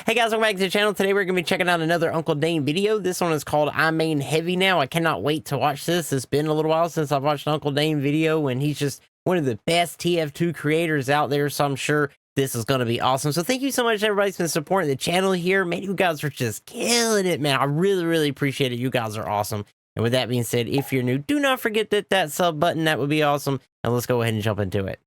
Hey guys, welcome back to the channel. Today we're going to be checking out another Uncle Dane video. This one is called I Main Heavy Now. I cannot wait to watch this. It's been a little while since I've watched an Uncle Dane video, and he's just one of the best TF2 creators out there, so I'm sure this is going to be awesome. So thank you so much, everybody, who's been supporting the channel here. Man, you guys are just killing it, man. I really appreciate it. You guys are awesome. And with that being said, if you're new, do not forget that sub button. That would be awesome. And let's go ahead and jump into it.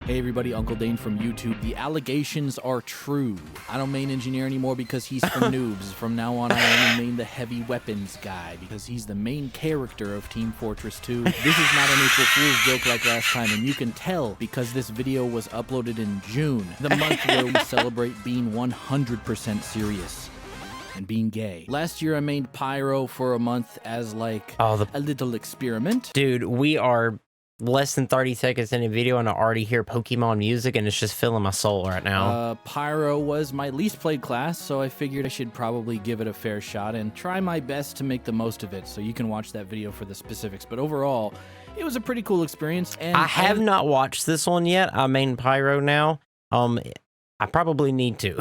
Hey everybody, Uncle Dane from YouTube. The allegations are true. I don't main engineer anymore because he's for noobs. From now on, I only main the heavy weapons guy because he's the main character of Team Fortress 2. This is not an April Fool's joke like last time, and you can tell because this video was uploaded in June, the month where we celebrate being 100% serious and being gay. Last year I mained Pyro for a month as like a little experiment. Dude, we are less than 30 seconds in a video and I already hear Pokemon music and it's just filling my soul right now. Pyro was my least played class, so I figured I should probably give it a fair shot and try my best to make the most of it, so you can watch that video for the specifics. But overall, it was a pretty cool experience. And I have not watched this one yet. I main Pyro now. I probably need to.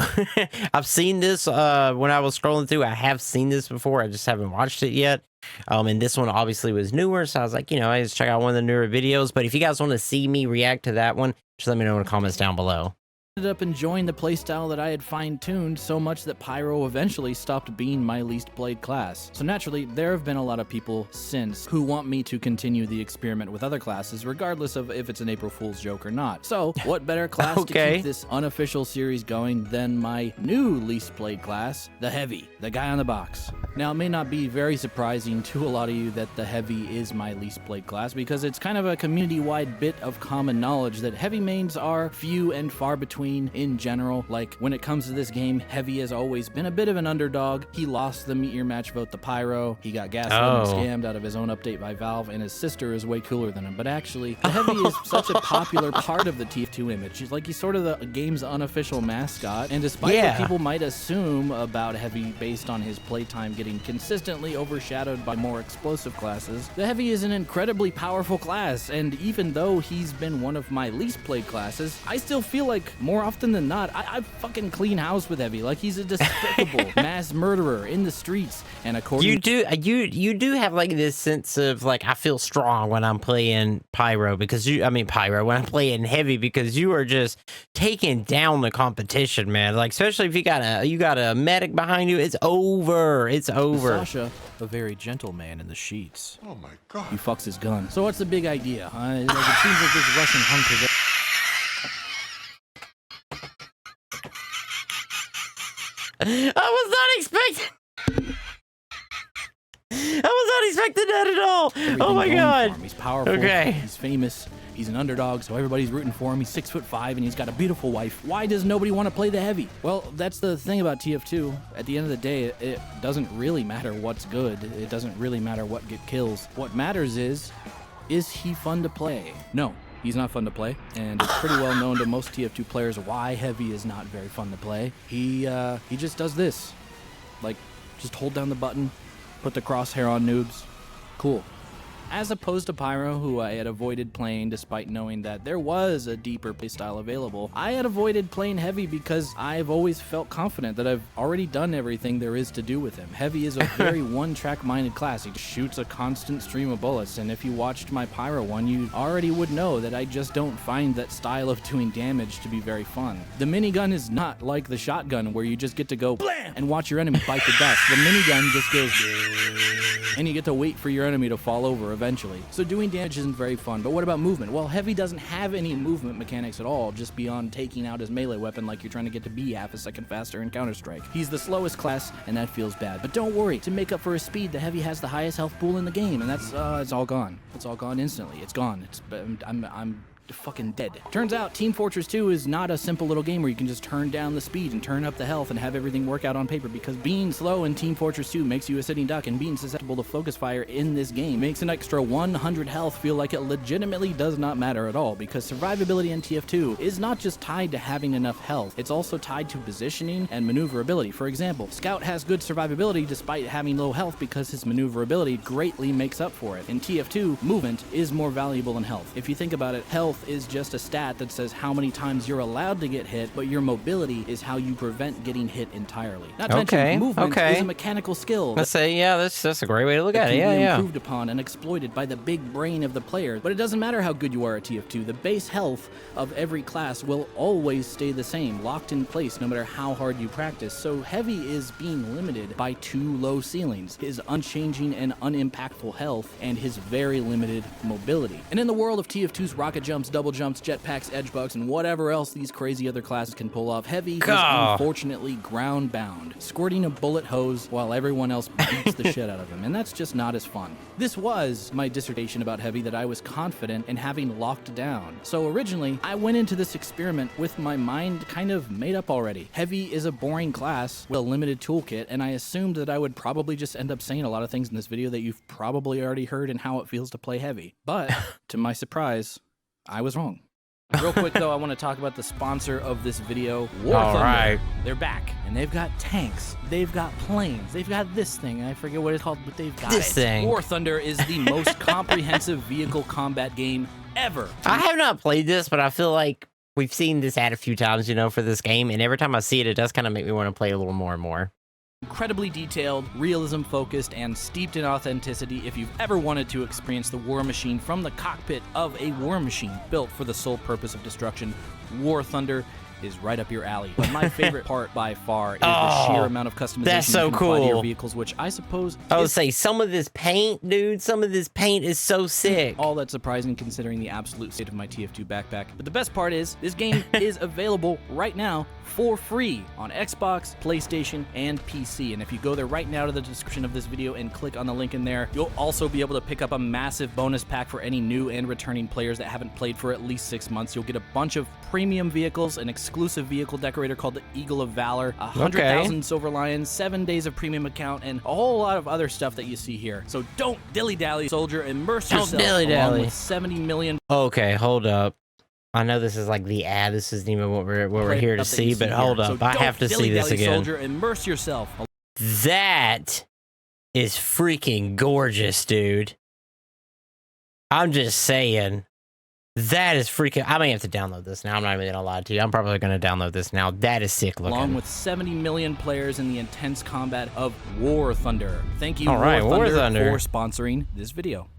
I've seen this when I was scrolling through. I have seen this before. I just haven't watched it yet. And this one obviously was newer, so I was like, you know, I just check out one of the newer videos. But if you guys want to see me react to that one, just let me know in the comments down below. Ended up enjoying the playstyle that I had fine-tuned so much that Pyro eventually stopped being my least played class. So naturally, there have been a lot of people since who want me to continue the experiment with other classes, regardless of if it's an April Fool's joke or not. So what better class to keep this unofficial series going than my new least played class, the Heavy, the guy on the box. Now, it may not be very surprising to a lot of you that the Heavy is my least played class, because it's kind of a community-wide bit of common knowledge that Heavy mains are few and far between in general. Like, when it comes to this game, Heavy has always been a bit of an underdog. He lost the Meet Your Match vote to Pyro. He got gaslit and scammed out of his own update by Valve, and his sister is way cooler than him. But actually, the Heavy is such a popular part of the TF2 image. He's sort of the game's unofficial mascot, and despite what people might assume about Heavy based on his playtime getting consistently overshadowed by more explosive classes, the Heavy is an incredibly powerful class, and even though he's been one of my least played classes, I still feel like more often than not, I fucking clean house with Heavy. Like, he's a despicable mass murderer in the streets. And according you do have like this sense of like, I feel strong when I'm playing Pyro, because when I'm playing Heavy, because you are just taking down the competition, man. Like, especially if you got a medic behind you, it's over. It's over. Sasha, a very gentle man in the sheets. Oh my god. He fucks his gun. So what's the big idea? Like, it seems like this Russian hunk is I was not expecting that at all. Oh my god. He's powerful. Okay. He's famous. He's an underdog, so everybody's rooting for him. He's 6'5", and he's got a beautiful wife. Why does nobody want to play the Heavy? Well, that's the thing about TF2. At the end of the day, it doesn't really matter what's good. It doesn't really matter what get kills. What matters is he fun to play? No. He's not fun to play, and it's pretty well known to most TF2 players why Heavy is not very fun to play. He just does this. Like, just hold down the button, put the crosshair on noobs. Cool. As opposed to Pyro, who I had avoided playing despite knowing that there was a deeper playstyle available. I had avoided playing Heavy because I've always felt confident that I've already done everything there is to do with him. Heavy is a very one-track minded class. He shoots a constant stream of bullets, and if you watched my Pyro one, you already would know that I just don't find that style of doing damage to be very fun. The minigun is not like the shotgun where you just get to go blam and watch your enemy bite the dust. The minigun just goes and you get to wait for your enemy to fall over eventually. So doing damage isn't very fun. But what about movement? Well, Heavy doesn't have any movement mechanics at all, just beyond taking out his melee weapon like you're trying to get to be half a second faster in Counter-Strike. He's the slowest class, and that feels bad. But don't worry, to make up for his speed, the Heavy has the highest health pool in the game, and that's it's all gone. It's all gone instantly. It's gone. I'm fucking dead. Turns out Team Fortress 2 is not a simple little game where you can just turn down the speed and turn up the health and have everything work out on paper, because being slow in Team Fortress 2 makes you a sitting duck, and being susceptible to focus fire in this game makes an extra 100 health feel like it legitimately does not matter at all, because survivability in TF2 is not just tied to having enough health, it's also tied to positioning and maneuverability. For example, Scout has good survivability despite having low health because his maneuverability greatly makes up for it. In TF2, movement is more valuable than health. If you think about it, health health is just a stat that says how many times you're allowed to get hit, but your mobility is how you prevent getting hit entirely. Not to mention, movement is a mechanical skill. Let's say, yeah, that's a great way to look at it. Can be improved upon and exploited by the big brain of the player. But it doesn't matter how good you are at TF2. The base health of every class will always stay the same, locked in place no matter how hard you practice. So Heavy is being limited by 2 low ceilings, his unchanging and unimpactful health and his very limited mobility. And in the world of TF2's rocket jumps, double jumps, jetpacks, edge bugs, and whatever else these crazy other classes can pull off, Heavy is unfortunately ground bound, squirting a bullet hose while everyone else beats the shit out of him, and that's just not as fun. This was my dissertation about Heavy that I was confident in having locked down. So originally, I went into this experiment with my mind kind of made up already. Heavy is a boring class with a limited toolkit, and I assumed that I would probably just end up saying a lot of things in this video that you've probably already heard and how it feels to play Heavy. But, to my surprise, I was wrong. Real quick, though, I want to talk about the sponsor of this video, War Thunder. Right. They're back, and they've got tanks, they've got planes, they've got this thing, I forget what it's called, but they've got this thing. War Thunder is the most comprehensive vehicle combat game ever. I have not played this, but I feel like we've seen this ad a few times, you know, for this game, and every time I see it, it does kind of make me want to play a little more and more. Incredibly detailed, realism-focused, and steeped in authenticity. If you've ever wanted to experience the war machine from the cockpit of a war machine built for the sole purpose of destruction, War Thunder is right up your alley. But my favorite part by far is the sheer amount of customization that's so you can apply to your cool. vehicles, which I suppose I would say some of this paint, dude, some of this paint is so sick. all that surprising considering the absolute state of my TF2 backpack. But the best part is, this game is available right now for free on Xbox, PlayStation, and PC. And if you go there right now to the description of this video and click on the link in there, you'll also be able to pick up a massive bonus pack for any new and returning players that haven't played for at least 6 months. You'll get a bunch of premium vehicles, an exclusive vehicle decorator called the Eagle of Valor, 100,000 Silver Lions, 7 days of premium account, and a whole lot of other stuff that you see here. So don't dilly-dally, soldier. Immerse yourself along with 70 million. Okay, hold up. I know this is like the ad. This isn't even what we're here to see, but hold up. I have to see this again. Soldier, immerse yourself. That is freaking gorgeous, dude. I'm just saying. That is freaking... I may have to download this now. I'm not even gonna lie to you. I'm probably gonna download this now. That is sick looking. Along with 70 million players in the intense combat of War Thunder. Thank you, All right, War Thunder, Thunder, for sponsoring this video.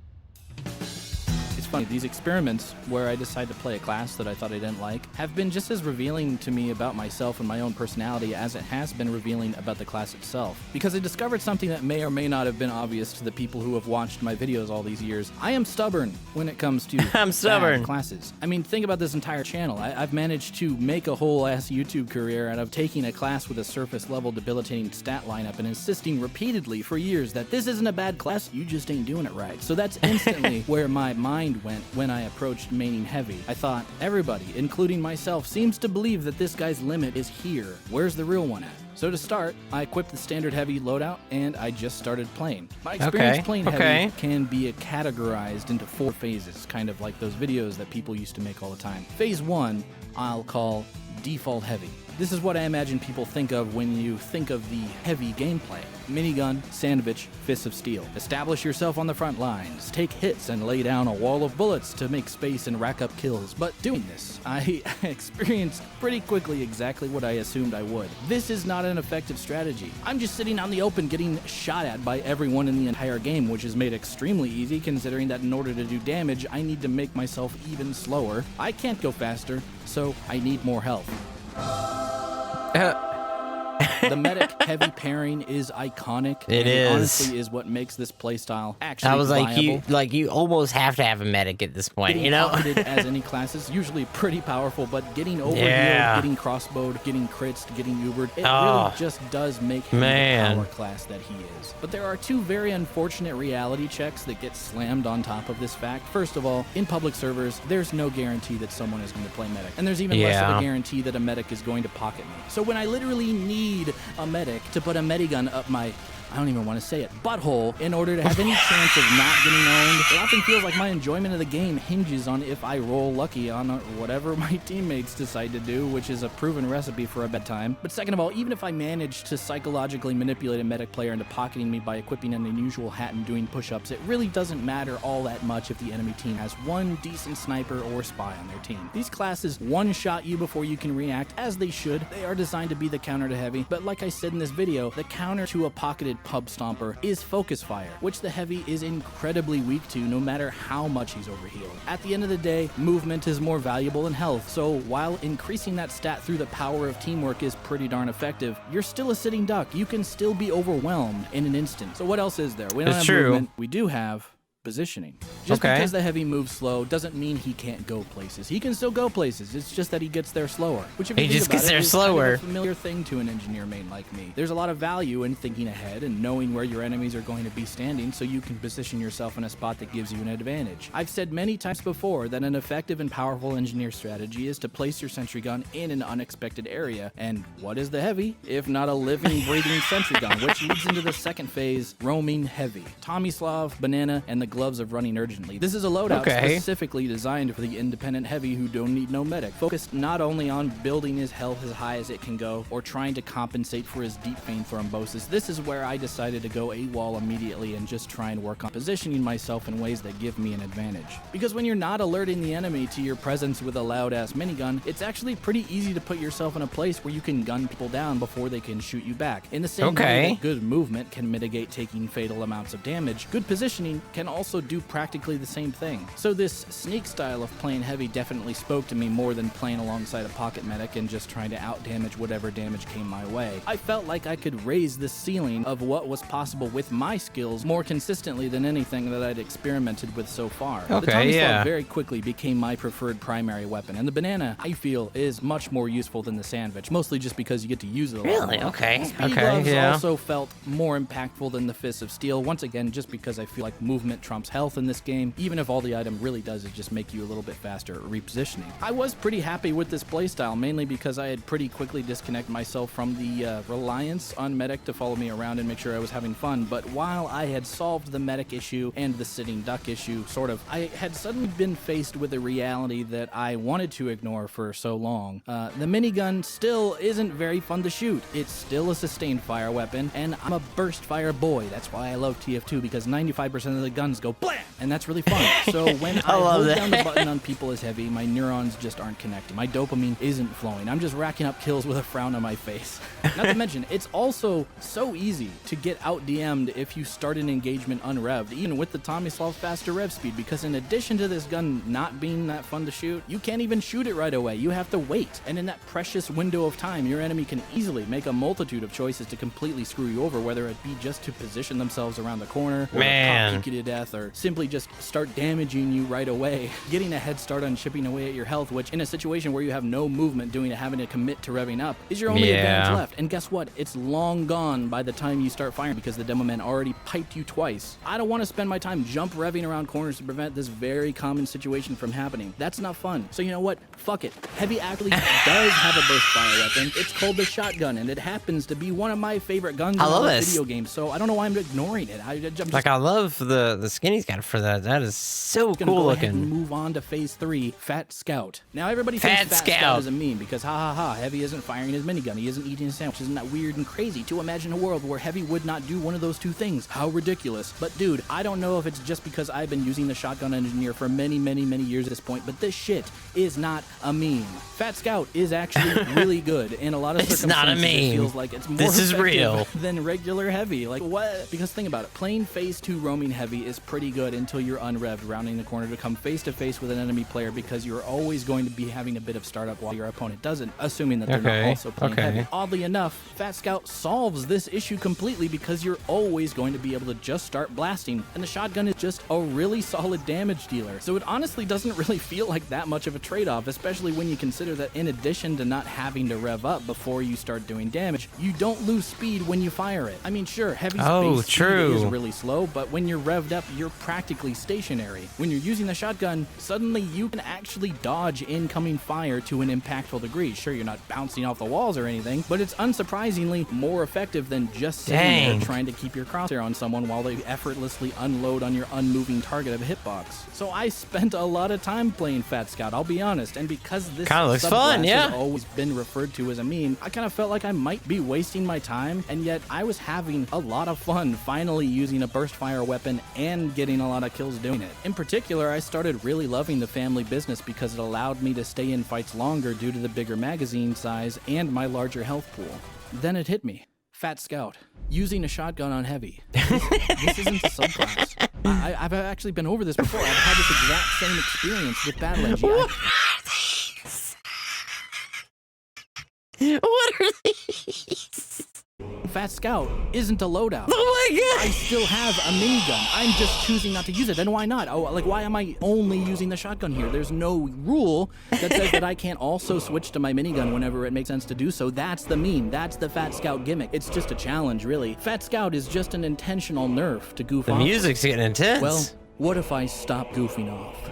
It's funny, these experiments where I decide to play a class that I thought I didn't like have been just as revealing to me about myself and my own personality as it has been revealing about the class itself. Because I discovered something that may or may not have been obvious to the people who have watched my videos all these years. I am stubborn when it comes to I'm stubborn bad classes. I mean, think about this entire channel. I've managed to make a whole ass YouTube career out of taking a class with a surface level debilitating stat lineup and insisting repeatedly for years that this isn't a bad class, you just ain't doing it right. So that's instantly where my mind went when I approached maining Heavy. I thought, everybody, including myself, seems to believe that this guy's limit is here. Where's the real one at? So to start, I equipped the standard Heavy loadout, and I just started playing. My experience playing Heavy can be categorized into 4 phases, kind of like those videos that people used to make all the time. Phase 1, I'll call Default Heavy. This is what I imagine people think of when you think of the Heavy gameplay. Minigun, sandwich, fists of steel. Establish yourself on the front lines. Take hits and lay down a wall of bullets to make space and rack up kills. But doing this, I experienced pretty quickly exactly what I assumed I would. This is not an effective strategy. I'm just sitting on the open getting shot at by everyone in the entire game, which is made extremely easy considering that in order to do damage, I need to make myself even slower. I can't go faster, so I need more health. The medic heavy pairing is iconic. It is. Honestly is what makes this playstyle actually I was viable. like you almost have to have a medic at this point, Getting you know? pocketed as any class is usually pretty powerful, but getting overhealed, getting crossbowed, getting crits, getting ubered, it really just does make him the power class that he is. But there are 2 very unfortunate reality checks that get slammed on top of this fact. First of all, in public servers, there's no guarantee that someone is going to play medic. And there's even less of a guarantee that a medic is going to pocket me. So when I literally need need a medic to put a medigun up my, I don't even want to say it, butthole, in order to have any chance of not getting owned. It often feels like my enjoyment of the game hinges on if I roll lucky on whatever my teammates decide to do, which is a proven recipe for a bedtime. But second of all, even if I manage to psychologically manipulate a medic player into pocketing me by equipping an unusual hat and doing push-ups, it really doesn't matter all that much if the enemy team has one decent sniper or spy on their team. These classes one-shot you before you can react, as they should. They are designed to be the counter to heavy, but like I said in this video, the counter to a pocketed pub stomper is focus fire, which the heavy is incredibly weak to no matter how much he's overhealed. At the end of the day, movement is more valuable than health, so while increasing that stat through the power of teamwork is pretty darn effective, you're still a sitting duck. You can still be overwhelmed in an instant. So what else is there? We don't have movement. We do have positioning. Just because the heavy moves slow doesn't mean he can't go places. He can still go places. It's just that he gets there slower. Which if you think about it, is kind of a familiar thing to an engineer main like me. There's a lot of value in thinking ahead and knowing where your enemies are going to be standing so you can position yourself in a spot that gives you an advantage. I've said many times before that an effective and powerful engineer strategy is to place your sentry gun in an unexpected area. And what is the heavy if not a living, breathing sentry gun, which leads into the second phase, roaming heavy. Tomislav, Banana, and the gloves of running urgently. This is a loadout specifically designed for the independent heavy who don't need no medic, focused not only on building his health as high as it can go or trying to compensate for his deep vein thrombosis. This is where I decided to go AWOL immediately and just try and work on positioning myself in ways that give me an advantage. Because when you're not alerting the enemy to your presence with a loud-ass minigun, it's actually pretty easy to put yourself in a place where you can gun people down before they can shoot you back. In the same way that good movement can mitigate taking fatal amounts of damage, good positioning can also do practically the same thing. So this sneak style of playing heavy definitely spoke to me more than playing alongside a pocket medic and just trying to outdamage whatever damage came my way. I felt like I could raise the ceiling of what was possible with my skills more consistently than anything that I'd experimented with so far. The Tomislav very quickly became my preferred primary weapon, and the Banana, I feel, is much more useful than the Sandwich, mostly just because you get to use it a lot more. Speed gloves also felt more impactful than the Fists of Steel, once again just because I feel like movement trumps health in this game, even if all the item really does is just make you a little bit faster at repositioning. I was pretty happy with this playstyle, mainly because I had pretty quickly disconnected myself from the reliance on medic to follow me around and make sure I was having fun, but while I had solved the medic issue and the sitting duck issue, sort of, I had suddenly been faced with a reality that I wanted to ignore for so long. The minigun still isn't very fun to shoot. It's still a sustained fire weapon, and I'm a burst fire boy. That's why I love TF2, because 95% of the guns go blam! And that's really fun. So when I hold down the button on people as heavy, my neurons just aren't connecting. My dopamine isn't flowing. I'm just racking up kills with a frown on my face. Not to mention, it's also so easy to get out-DM'd if you start an engagement unrevved, even with the Tomislav's faster rev speed, because in addition to this gun not being that fun to shoot, you can't even shoot it right away. You have to wait. And in that precious window of time, your enemy can easily make a multitude of choices to completely screw you over, whether it be just to position themselves around the corner, or pop kick you to death, or simply just start damaging you right away, getting a head start on chipping away at your health, which in a situation where you have no movement having to commit to revving up is your only advantage left. And guess what? It's long gone by the time you start firing because the demo man already piped you twice. I don't want to spend my time jump revving around corners to prevent this very common situation from happening. That's not fun. So you know what? Fuck it. Heavy actually does have a burst fire weapon. It's called the shotgun, and it happens to be one of my favorite guns in all video games, so I don't know why I'm ignoring it. I love the skin he's got for that. That is so cool looking. And move on to phase 3, Fat Scout. Now everybody thinks Fat Scout is a meme because Heavy isn't firing his minigun, he isn't eating a sandwich. Isn't that weird and crazy to imagine a world where Heavy would not do one of those two things? How ridiculous. But dude, I don't know if it's just because I've been using the shotgun engineer for many years at this point, but this shit is not a meme. Fat Scout is actually really good. In a lot of circumstances, not a meme. It feels like it's more effective than regular Heavy. Like what? Because think about it, playing phase 2 roaming Heavy is pretty good until you're unrevved, rounding the corner to come face to face with an enemy player, because you're always going to be having a bit of startup while your opponent doesn't, assuming that they're not also playing Heavy. Oddly enough, Fat Scout solves this issue completely because you're always going to be able to just start blasting, and the shotgun is just a really solid damage dealer. So it honestly doesn't really feel like that much of a trade-off, especially when you consider that in addition to not having to rev up before you start doing damage, you don't lose speed when you fire it. I mean, sure, Heavy's base speed is really slow, but when you're revved up, you're practically stationary. When you're using the shotgun, suddenly you can actually dodge incoming fire to an impactful degree. Sure, you're not bouncing off the walls or anything, but it's unsurprisingly more effective than just sitting there trying to keep your crosshair on someone while they effortlessly unload on your unmoving target of a hitbox. So I spent a lot of time playing Fat Scout, I'll be honest, and because this kind of looks fun, has always been referred to as a meme, I kind of felt like I might be wasting my time, and yet I was having a lot of fun finally using a burst fire weapon and getting a lot of kills doing it. In particular, I started really loving the family business because it allowed me to stay in fights longer due to the bigger magazine size and my larger health pool. Then it hit me. Fat Scout. Using a shotgun on heavy. This isn't a subclass. I've actually been over this before. I've had this exact same experience with Battle NG. What are these? Fat Scout isn't a loadout. Oh my god! I still have a minigun. I'm just choosing not to use it. And why not? Oh, like, why am I only using the shotgun here? There's no rule that says that I can't also switch to my minigun whenever it makes sense to do so. That's the meme. That's the Fat Scout gimmick. It's just a challenge, really. Fat Scout is just an intentional nerf to goof off. The music's getting intense. Well, what if I stop goofing off?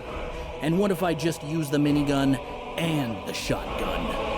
And what if I just use the minigun and the shotgun?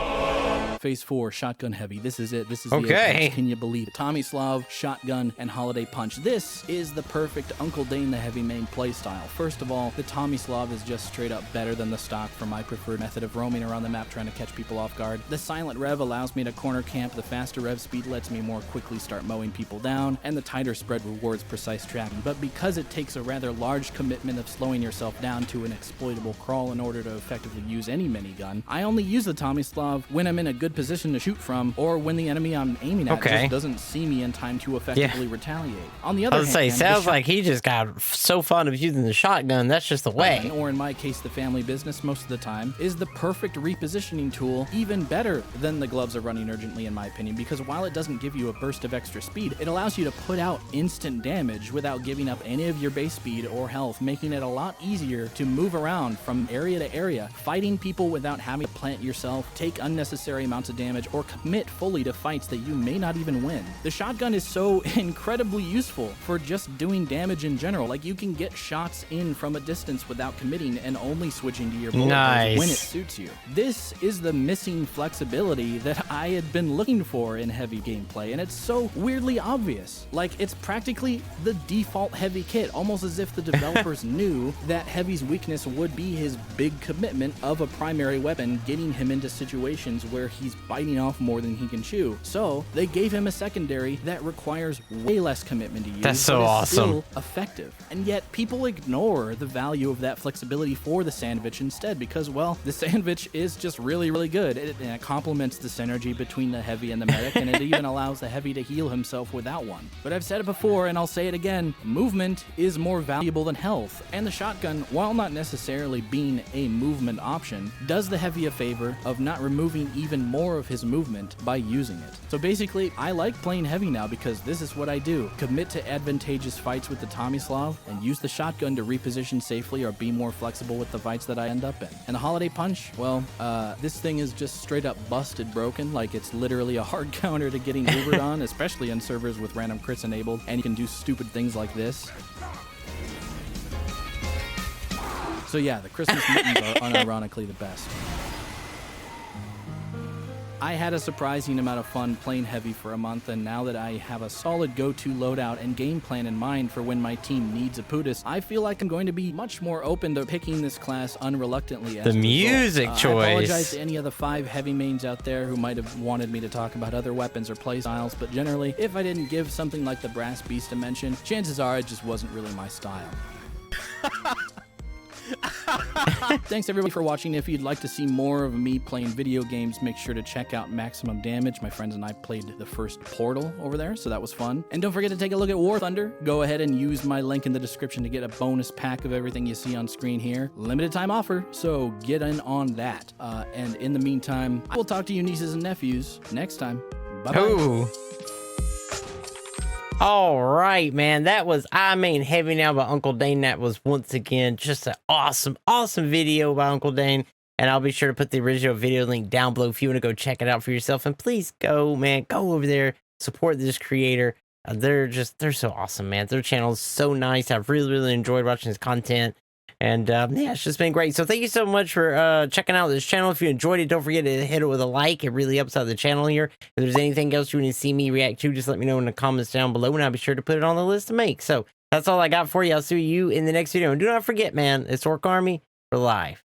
Phase 4, Shotgun Heavy. This is it. This is the apex. Can you believe it? Tomislav, Shotgun, and Holiday Punch. This is the perfect Uncle Dane the Heavy main playstyle. First of all, the Tomislav is just straight up better than the stock for my preferred method of roaming around the map trying to catch people off guard. The Silent Rev allows me to corner camp. The faster rev speed lets me more quickly start mowing people down, and the tighter spread rewards precise tracking. But because it takes a rather large commitment of slowing yourself down to an exploitable crawl in order to effectively use any minigun, I only use the Tomislav when I'm in a good position to shoot from, or when the enemy I'm aiming at just doesn't see me in time to effectively retaliate. On the other hand, sounds like he just got so fond of using the shotgun. That's just the way. Or in my case, the family business most of the time is the perfect repositioning tool, even better than the gloves are running urgently, in my opinion, because while it doesn't give you a burst of extra speed, it allows you to put out instant damage without giving up any of your base speed or health, making it a lot easier to move around from area to area, fighting people without having to plant yourself, take unnecessary amounts of damage, or commit fully to fights that you may not even win. The shotgun is so incredibly useful for just doing damage in general. Like, you can get shots in from a distance without committing and only switching to your bullet when it suits you. This is the missing flexibility that I had been looking for in heavy gameplay, and it's so weirdly obvious. Like, it's practically the default heavy kit, almost as if the developers knew that heavy's weakness would be his big commitment of a primary weapon, getting him into situations where he's biting off more than he can chew. So they gave him a secondary that requires way less commitment to use. That's so awesome. Still effective. And yet people ignore the value of that flexibility for the sandwich instead, because, well, the sandwich is just really, really good. It complements the synergy between the heavy and the medic, and it even allows the heavy to heal himself without one. But I've said it before, and I'll say it again, movement is more valuable than health, and the shotgun, while not necessarily being a movement option, does the heavy a favor of not removing even more of his movement by using it. So basically, I like playing heavy now because this is what I do. Commit to advantageous fights with the Tomislav and use the shotgun to reposition safely or be more flexible with the fights that I end up in. And the Holiday Punch, well, this thing is just straight up busted broken. Like, it's literally a hard counter to getting Ubered on, especially on servers with random crits enabled, and you can do stupid things like this. So yeah, the Christmas mittens are unironically the best. I had a surprising amount of fun playing heavy for a month, and now that I have a solid go-to loadout and game plan in mind for when my team needs a Pootis, I feel like I'm going to be much more open to picking this class unreluctantly. The music choice. I apologize to any of the 5 heavy mains out there who might have wanted me to talk about other weapons or playstyles, but generally, if I didn't give something like the Brass Beast a mention, chances are it just wasn't really my style. Thanks everybody for watching. If you'd like to see more of me playing video games, make sure to check out Maximum Damage. My friends and I played the first Portal over there, so that was fun. And don't forget to take a look at War Thunder. Go ahead and use my link in the description to get a bonus pack of everything you see on screen here. Limited time offer, so get in on that. And in the meantime, I will talk to you nieces and nephews next time. Bye-bye. Ooh. All right, man. That was I Main Heavy Now by Uncle Dane. That was once again just an awesome, awesome video by Uncle Dane. And I'll be sure to put the original video link down below if you want to go check it out for yourself. And please go, man, go over there, support this creator. they're so awesome, man. Their channel is so nice. I've really enjoyed watching his content. And yeah, it's just been great. So thank you so much for checking out this channel. If you enjoyed it, don't forget to hit it with a like. It really helps out the channel here. If there's anything else you want to see me react to, just let me know in the comments down below, and I'll be sure to put it on the list to make. So that's all I got for you. I'll see you in the next video. And do not forget, man, it's Orc Army for life.